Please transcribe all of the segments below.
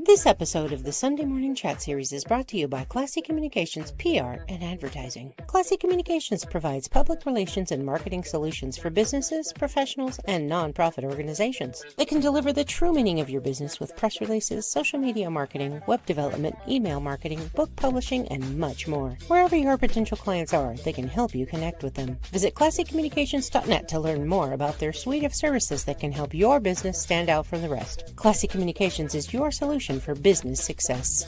This episode of the Sunday Morning Chat Series is brought to you by Classy Communications PR and Advertising. Classy Communications provides public relations and marketing solutions for businesses, professionals, and non-profit organizations. They can deliver the true meaning of your business with press releases, social media marketing, web development, email marketing, book publishing, and much more. Wherever your potential clients are, they can help you connect with them. Visit classycommunications.net to learn more about their suite of services that can help your business stand out from the rest. Classy Communications is your solution for business success.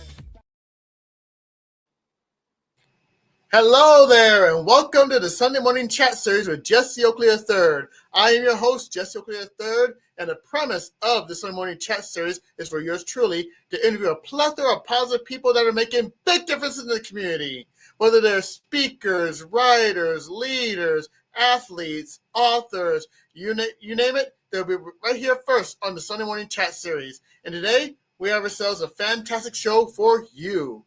Hello there, and welcome to the Sunday Morning Chat Series with Jesse Oakley III. I am your host, Jesse Oakley III, and the premise of the Sunday Morning Chat Series is for yours truly to interview a plethora of positive people that are making big differences in the community. Whether they're speakers, writers, leaders, athletes, authors, you name it, they'll be right here first on the Sunday Morning Chat Series. And today, we have ourselves a fantastic show for you.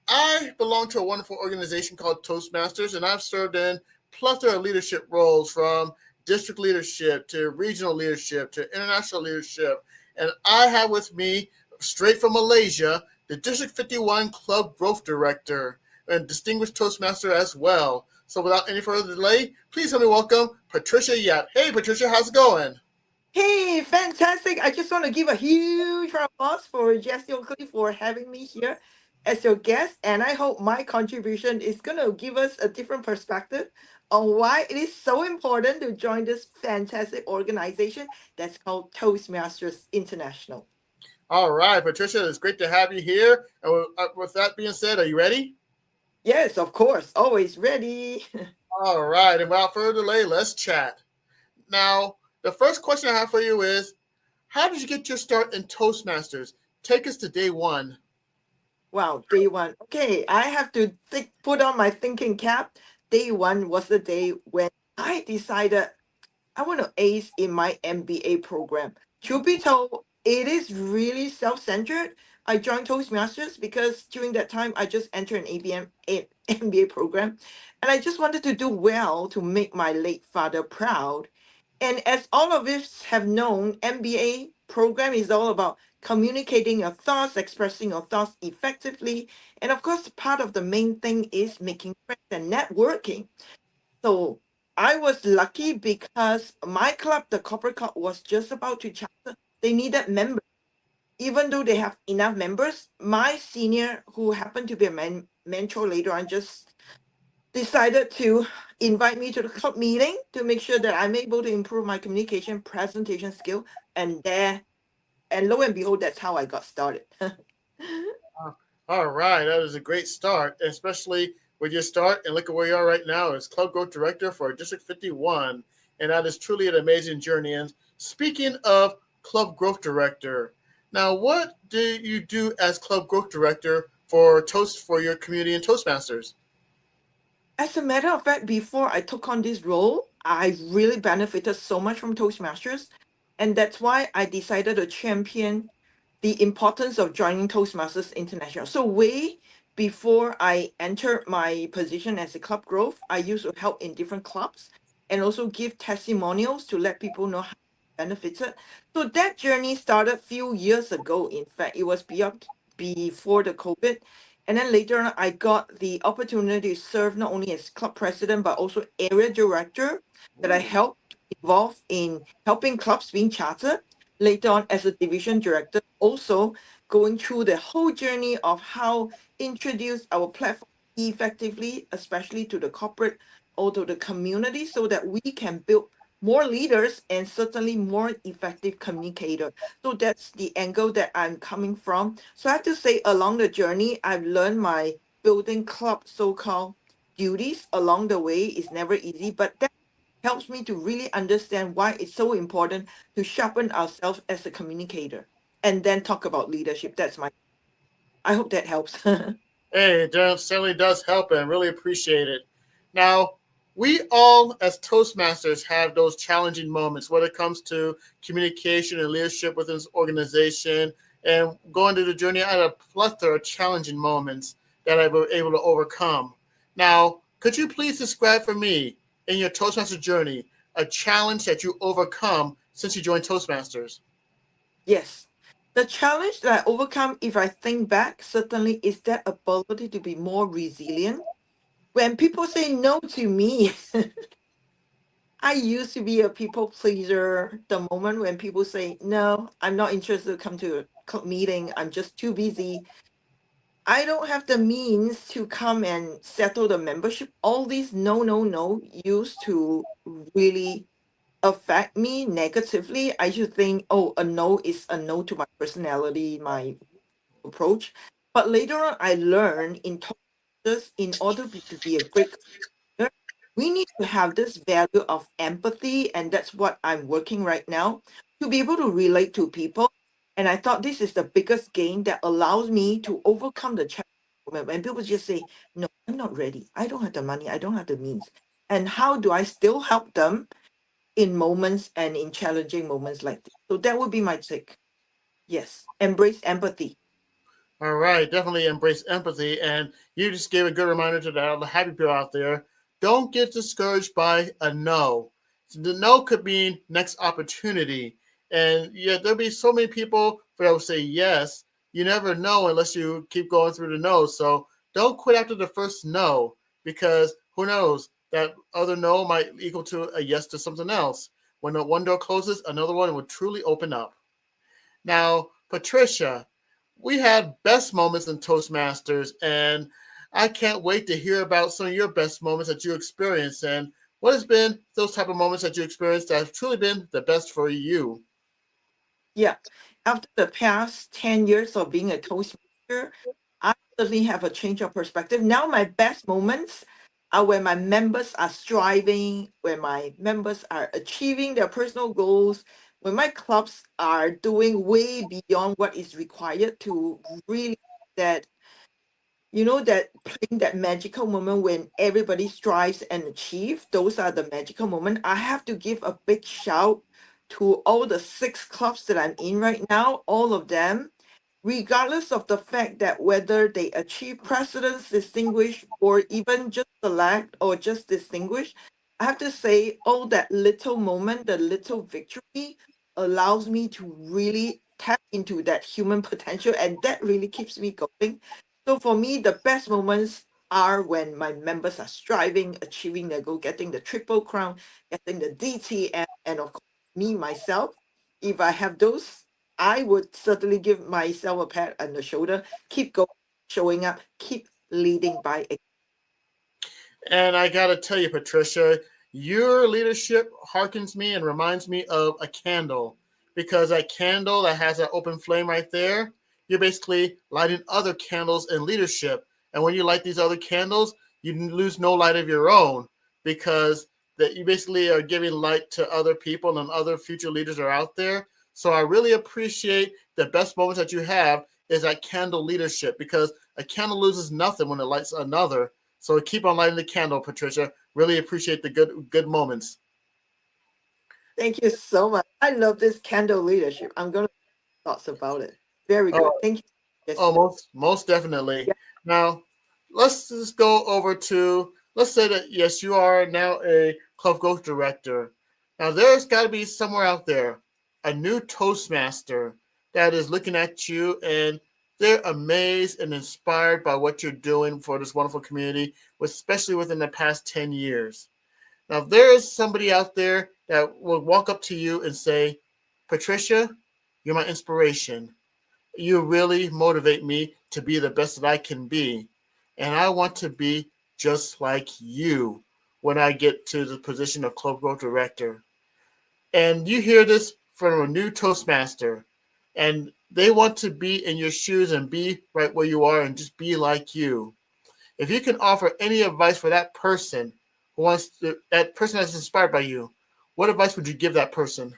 I belong to a wonderful organization called Toastmasters, and I've served in plethora of leadership roles, from district leadership to regional leadership to international leadership. And I have with me, straight from Malaysia, the District 51 Club Growth Director and distinguished Toastmaster as well. So without any further delay, please help me welcome Patricia Yap. Hey, Patricia, how's it going? Hey, fantastic. I just want to give a huge round of applause for Jesse Oakley for having me here as your guest. And I hope my contribution is going to give us a different perspective on why it is so important to join this fantastic organization that's called Toastmasters International. All right, Patricia, it's great to have you here. And with that being said, are you ready? Yes, of course. Always ready. All right, and without further delay, let's chat. Now, the first question I have for you is, how did you get your start in Toastmasters? Take us to day one. Wow, day one. Okay, I have to put on my thinking cap. Day one was the day when I decided I want to ace in my MBA program. Truth be told, it is really self-centered. I joined Toastmasters because during that time I just entered an MBA program, and I just wanted to do well to make my late father proud. And as all of us have known, MBA program is all about communicating your thoughts, expressing your thoughts effectively. And of course, part of the main thing is making friends and networking. So I was lucky because my club, the corporate club, was just about to charter. They needed members. Even though they have enough members, my senior, who happened to be a mentor later on, just decided to invite me to the club meeting to make sure that I'm able to improve my communication presentation skill. And lo and behold, that's how I got started. All right, that is a great start, especially with your start. And look at where you are right now as Club Growth Director for District 51. And that is truly an amazing journey. And speaking of Club Growth Director, now what do you do as Club Growth Director for your community and Toastmasters? As a matter of fact, before I took on this role, I really benefited so much from Toastmasters. And that's why I decided to champion the importance of joining Toastmasters International. So way before I entered my position as a club growth, I used to help in different clubs and also give testimonials to let people know how I benefited. So that journey started a few years ago. In fact, it was before the COVID. And then later on, I got the opportunity to serve not only as club president, but also area director that I helped involved in helping clubs being chartered. Later on, as a division director, also going through the whole journey of how introduce our platform effectively, especially to the corporate or to the community, so that we can build more leaders and certainly more effective communicator. So that's the angle that I'm coming from. So I have to say, along the journey, I've learned my building club so-called duties along the way. Is never easy, but that helps me to really understand why it's so important to sharpen ourselves as a communicator and then talk about leadership. I hope that helps. Hey, it certainly does help, and really appreciate it. Now, we all, as Toastmasters, have those challenging moments when it comes to communication and leadership within this organization. And going through the journey, I had a plethora of challenging moments that I was able to overcome. Now, could you please describe for me, in your Toastmaster journey, a challenge that you overcome since you joined Toastmasters? Yes. The challenge that I overcome, if I think back, certainly is that ability to be more resilient. When people say no to me, I used to be a people pleaser. The moment when people say, no, I'm not interested to come to a meeting, I'm just too busy. I don't have the means to come and settle the membership. All these no, no, no used to really affect me negatively. I should think, oh, a no is a no to my personality, my approach. But later on, I learned in just in order to be a great leader, we need to have this value of empathy, and that's what I'm working right now to be able to relate to people. And I thought this is the biggest gain that allows me to overcome the challenge when people just say, "No, I'm not ready. I don't have the money. I don't have the means." And how do I still help them in moments and in challenging moments like this? So that would be my take. Yes, embrace empathy. All right, definitely embrace empathy. And you just gave a good reminder to the happy people out there. Don't get discouraged by a no. The no could mean next opportunity. And yeah, there'll be so many people that will say yes. You never know unless you keep going through the no. So don't quit after the first no, because who knows? That other no might equal to a yes to something else. When one door closes, another one will truly open up. Now, Patricia, we had best moments in Toastmasters, and I can't wait to hear about some of your best moments that you experienced. And what has been those type of moments that you experienced that have truly been the best for you? Yeah. After the past 10 years of being a Toastmaster, I certainly have a change of perspective. Now, my best moments are when my members are striving, when my members are achieving their personal goals, when my clubs are doing way beyond what is required to really that that playing that magical moment when everybody strives and achieve, those are the magical moment. I have to give a big shout to all the 6 clubs that I'm in right now, all of them, regardless of the fact that whether they achieve precedence, distinguish, or even just select or just distinguish. I have to say, oh, that little moment, the little victory allows me to really tap into that human potential, and that really keeps me going. So for me, the best moments are when my members are striving, achieving their goal, getting the triple crown, getting the DTM, and of course, me myself. If I have those, I would certainly give myself a pat on the shoulder. Keep going, showing up, keep leading by. And I gotta tell you, Patricia, your leadership harkens me and reminds me of a candle, because that candle that has that open flame right there, you're basically lighting other candles in leadership. And when you light these other candles, you lose no light of your own, because that you basically are giving light to other people and other future leaders are out there. So I really appreciate the best moments that you have is that candle leadership, because a candle loses nothing when it lights another. So keep on lighting the candle, Patricia. Really appreciate the good moments. Thank you so much. I love this candle leadership. I'm going to thoughts about it. Very good. Oh, Thank you. Yes. most definitely. Yeah. Now, let's just go over to, let's say that yes, you are now a club growth director. Now, there's got to be somewhere out there a new Toastmaster that is looking at you and they're amazed and inspired by what you're doing for this wonderful community, especially within the past 10 years. Now, if there is somebody out there that will walk up to you and say, Patricia, you're my inspiration. You really motivate me to be the best that I can be. And I want to be just like you when I get to the position of club growth director. And you hear this from a new Toastmaster, and they want to be in your shoes and be right where you are and just be like you. If you can offer any advice for that person that person that's inspired by you, what advice would you give that person?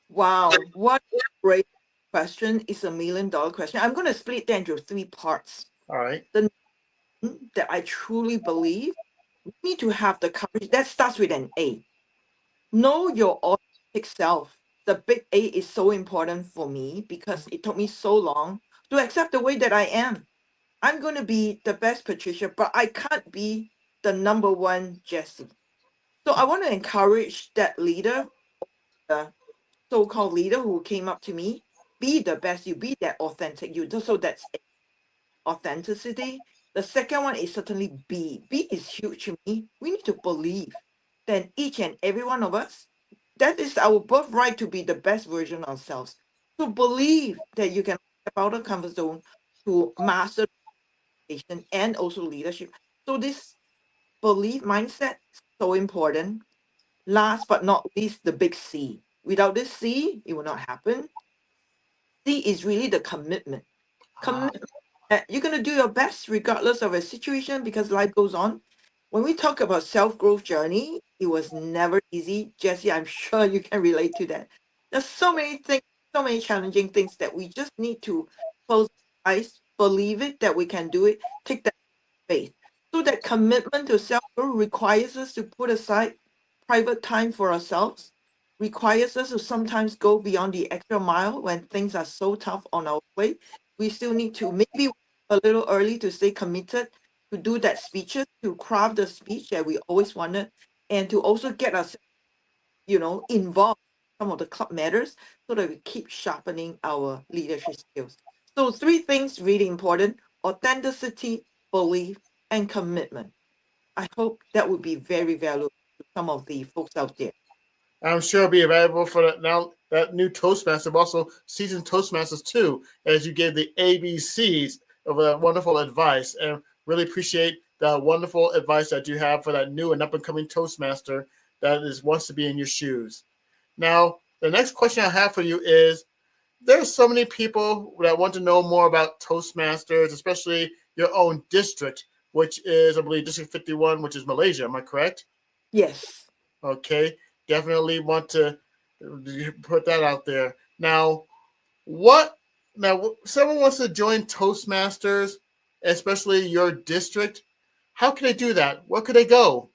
Wow. What a great question. It's $1 million question. I'm going to split that into 3 parts. All right. The that I truly believe we need to have the courage. That starts with an A. Know your authentic self. The big A is so important for me because it took me so long to accept the way that I am. I'm going to be the best Patricia, but I can't be the number one Jessie. So I want to encourage that leader, the so called leader who came up to me, be the best you, be that authentic you. So that's authenticity. The second one is certainly be. Be is huge to me. We need to believe that each and every one of us, that is our birthright to be the best version of ourselves. So believe that you can step out of the comfort zone to master education and also leadership. So this belief mindset is so important. Last but not least, the big C. Without this C, it will not happen. C is really the commitment. Commitment that you're going to do your best regardless of a situation because life goes on. When we talk about self-growth journey, it was never easy. Jesse, I'm sure you can relate to that. There's so many things, so many challenging things that we just need to close our eyes, believe it that we can do it, take that faith. So that commitment to self-growth requires us to put aside private time for ourselves, requires us to sometimes go beyond the extra mile when things are so tough on our way. We still need to maybe a little early to stay committed to do that speeches, to craft the speech that we always wanted, and to also get us, involved in some of the club matters so that we keep sharpening our leadership skills. So three things really important: authenticity, belief, and commitment. I hope that would be very valuable to some of the folks out there. I'm sure it'll be available for that now that new Toastmaster, but also seasoned Toastmasters too, as you gave the ABCs of that wonderful advice. And really appreciate the wonderful advice that you have for that new and up and coming Toastmaster that is wants to be in your shoes. Now, the next question I have for you is there's so many people that want to know more about Toastmasters, especially your own district, which is, I believe, District 51, which is Malaysia. Am I correct? Yes. Okay, definitely want to put that out there. Now, what? Now, someone wants to join Toastmasters, especially your district. How can they do that? Where could they go?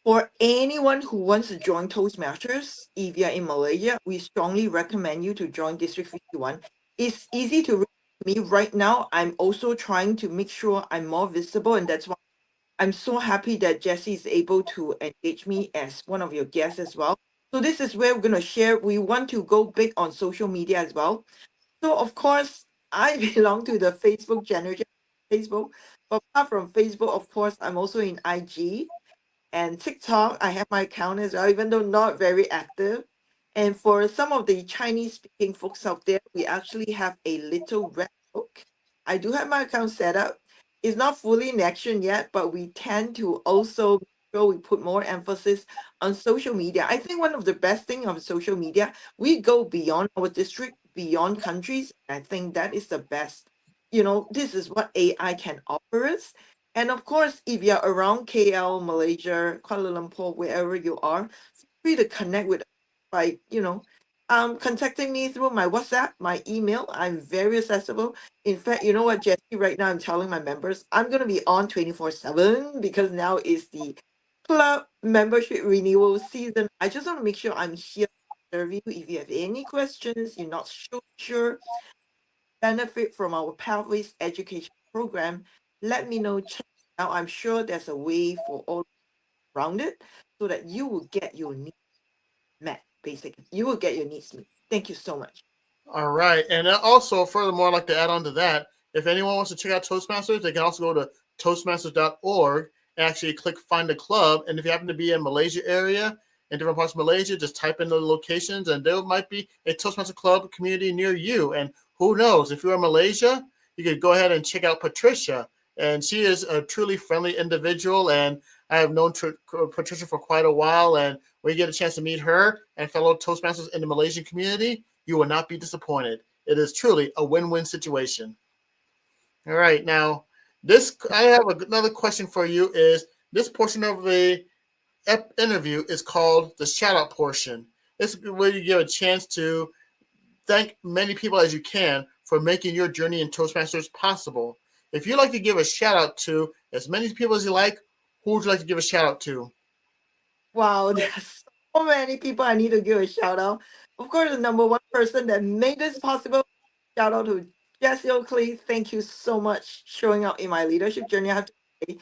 For anyone who wants to join Toastmasters, if you're in Malaysia, we strongly recommend you to join District 51. It's easy to reach me right now. I'm also trying to make sure I'm more visible, and that's why I'm so happy that Jesse is able to engage me as one of your guests as well. So this is where we're going to share. We want to go big on social media as well. So of course, I belong to the Facebook generation, Facebook. But apart from Facebook, of course, I'm also in IG and TikTok. I have my account as well, even though not very active. And for some of the Chinese speaking folks out there, we actually have a little red book. I do have my account set up. It's not fully in action yet, but we tend to also make sure we put more emphasis on social media. I think one of the best thing of social media, we go beyond our district, beyond countries. I think that is the best. This is what AI can offer us. And of course, if you're around KL, Malaysia, Kuala Lumpur, wherever you are, feel free to connect with us by, contacting me through my WhatsApp, my email. I'm very accessible. In fact, you know what, Jesse, right now I'm telling my members I'm gonna be on 24/7 because now is the club membership renewal season. I just want to make sure I'm here to serve you. If you have any questions, you're not sure, benefit from our Pathways Education Program, let me know. Check it out. I'm sure there's a way for all around it so that you will get your needs met, basically. You will get your needs met. Thank you so much. All right. And also, furthermore, I'd like to add on to that. If anyone wants to check out Toastmasters, they can also go to toastmasters.org and actually click find a club. And if you happen to be in Malaysia area, in different parts of Malaysia, just type in the locations and there might be a Toastmaster club community near you. And who knows, if you're in Malaysia, you could go ahead and check out Patricia. And she is a truly friendly individual. And I have known Patricia for quite a while. And when you get a chance to meet her and fellow Toastmasters in the Malaysian community, you will not be disappointed. It is truly a win-win situation. All right, now this I have another question for you. Is this portion of the interview is called the shout out portion. This is where you give a chance to thank many people as you can for making your journey in Toastmasters possible. If you'd like to give a shout out to as many people as you like, who would you like to give a shout out to? Wow, there's so many people I need to give a shout out. Of course, the number one person that made this possible, shout out to Jesse Oakley. Thank you so much showing up in my leadership journey. I have to say,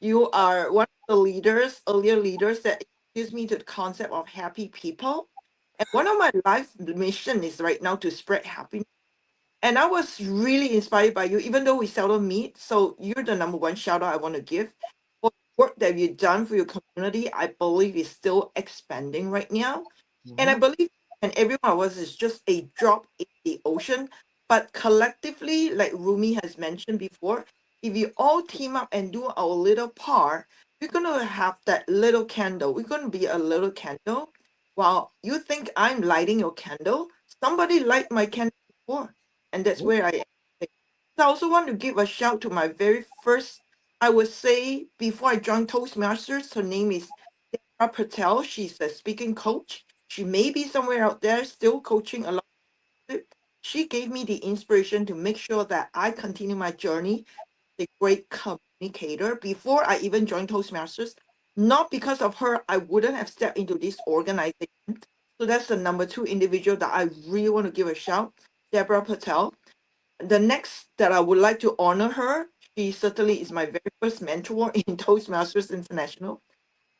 you are one of the earlier leaders that introduced me to the concept of happy people. And one of my life mission is right now to spread happiness. And I was really inspired by you, even though we seldom meet. So you're the number one shout out I want to give for the work that you've done for your community. I believe is still expanding right now. And I Mhm. believe and every one of us is just a drop in the ocean. But collectively, like Rumi has mentioned before, if we all team up and do our little part, we're gonna have that little candle. We're gonna be a little candle. While you think I'm lighting your candle, somebody light my candle before. And that's where I am. So I also want to give a shout to my very first, I would say, before I joined Toastmasters, her name is Deborah Patel. She's a speaking coach. She may be somewhere out there still coaching along with it. She gave me the inspiration to make sure that I continue my journey as a great communicator before I even joined Toastmasters. Not because of her, I wouldn't have stepped into this organization. So that's the number two individual that I really want to give a shout, Deborah Patel. The next that I would like to honor her, she certainly is my very first mentor in Toastmasters International.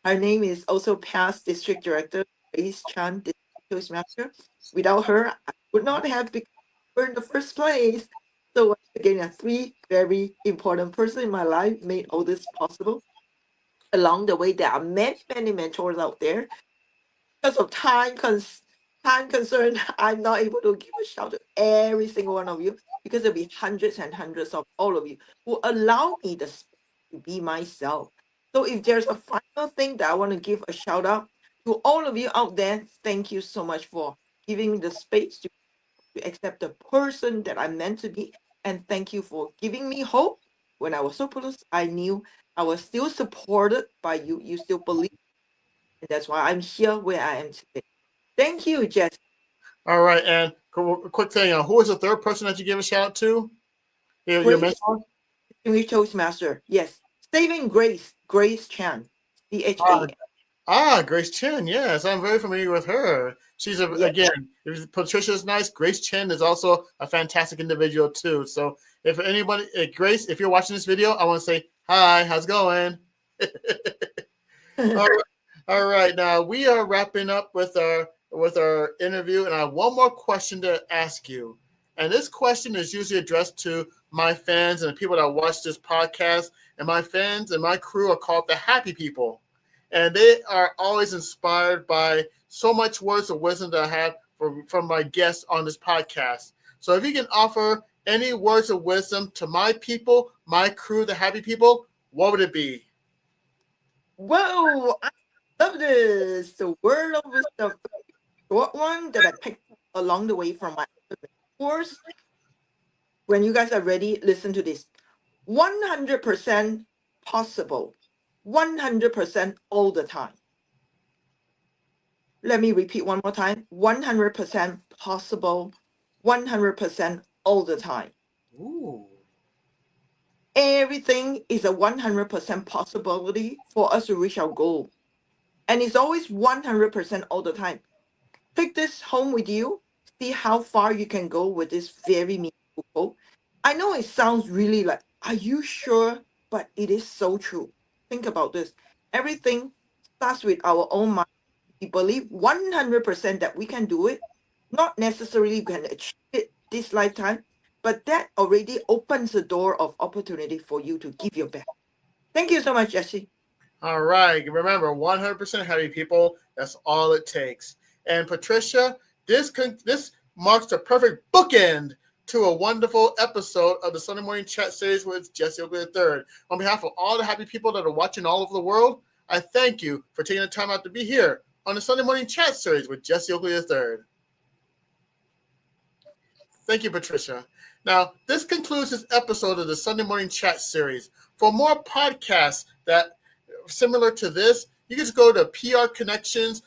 Her name is also past District Director Grace Chan, District Toastmaster. Without her, I would not have become her in the first place. So once again, three very important person in my life made all this possible. Along the way, there are many, many mentors out there because of time concern, I'm not able to give a shout to every single one of you because there'll be hundreds and hundreds of all of you who allow me the space to be myself. So if there's a final thing that I want to give a shout out to all of you out there, thank you so much for giving me the space to accept the person that I'm meant to be. And thank you for giving me hope. When I was hopeless, I knew I was still supported by you. You still believe. And that's why I'm here where I am today. Thank you, Jess. All right, and quick thing, who was the third person that you gave a shout out to? Your Grace, mentor? English Toastmaster. Yes. Saving Grace, Grace Chan. Ah, CHA. Grace Chen. Yes, I'm very familiar with her. She's Yes. again, if Patricia is nice, Grace Chen is also a fantastic individual too. So if anybody, Grace, if you're watching this video, I want to say hi. How's it going? All right, all right. Now we are wrapping up with our interview, and I have one more question to ask you. And this question is usually addressed to my fans and the people that watch this podcast. And my fans and my crew are called the Happy People, and they are always inspired by so much words of wisdom that I have from my guests on this podcast. So if you can offer any words of wisdom to my people, my crew, the Happy People, what would it be? Whoa, I love this. The word of wisdom, short one that I picked up along the way from my course. When you guys are ready, listen to this. 100% possible. 100% all the time. Let me repeat one more time. 100% possible. 100% all the time. Ooh. Everything is a 100% possibility for us to reach our goal. And it's always 100% all the time. Take this home with you. See how far you can go with this very meaningful quote. I know it sounds really like, are you sure? But it is so true. Think about this. Everything starts with our own mind. We believe 100% that we can do it. Not necessarily we can achieve it this lifetime, but that already opens the door of opportunity for you to give your best. Thank you so much, Jesse. All right. Remember, 100% happy people. That's all it takes. And Patricia, this marks the perfect bookend to a wonderful episode of the Sunday Morning Chat Series with Jesse Oakley III. On behalf of all the happy people that are watching all over the world, I thank you for taking the time out to be here on the Sunday Morning Chat Series with Jesse Oakley III. Thank you, Patricia. Now, this concludes this episode of the Sunday Morning Chat Series. For more podcasts that similar to this, you can just go to PR Connections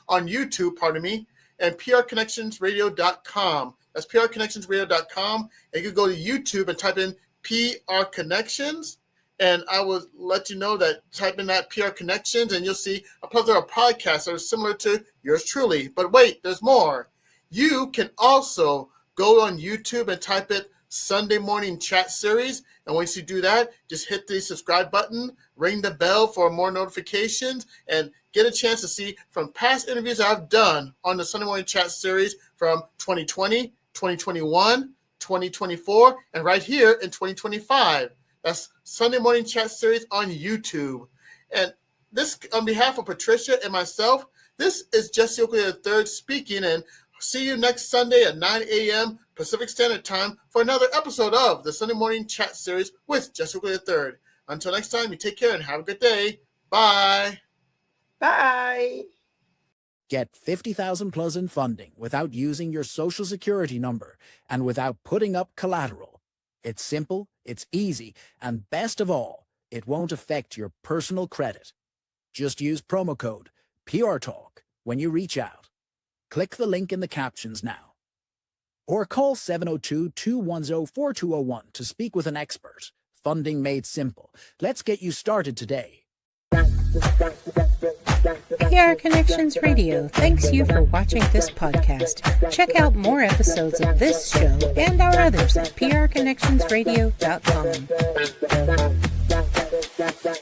on YouTube, pardon me, and prconnectionsradio.com. That's prconnectionsradio.com. And you can go to YouTube and type in PR Connections. And I will let you know that type in that PR Connections and you'll see a plethora of podcasts that are similar to yours truly. But wait, there's more. You can also go on YouTube and type it Sunday Morning Chat Series. And once you do that, just hit the subscribe button, ring the bell for more notifications, and get a chance to see from past interviews I've done on the Sunday Morning Chat Series from 2020, 2021, 2024, and right here in 2025. That's Sunday Morning Chat Series on YouTube. And this, on behalf of Patricia and myself, this is Jesse Oakley III speaking, and see you next Sunday at 9 a.m. Pacific Standard Time for another episode of the Sunday Morning Chat Series with Jesse Oakley III. Until next time, you take care and have a good day. Bye. Bye. Get 50,000 plus in funding without using your social security number and without putting up collateral. It's simple, it's easy, and best of all, it won't affect your personal credit. Just use promo code PRTalk when you reach out. Click the link in the captions now. Or call 702-210-4201 to speak with an expert. Funding made simple. Let's get you started today. PR Connections Radio thanks you for watching this podcast. Check out more episodes of this show and our others at prconnectionsradio.com.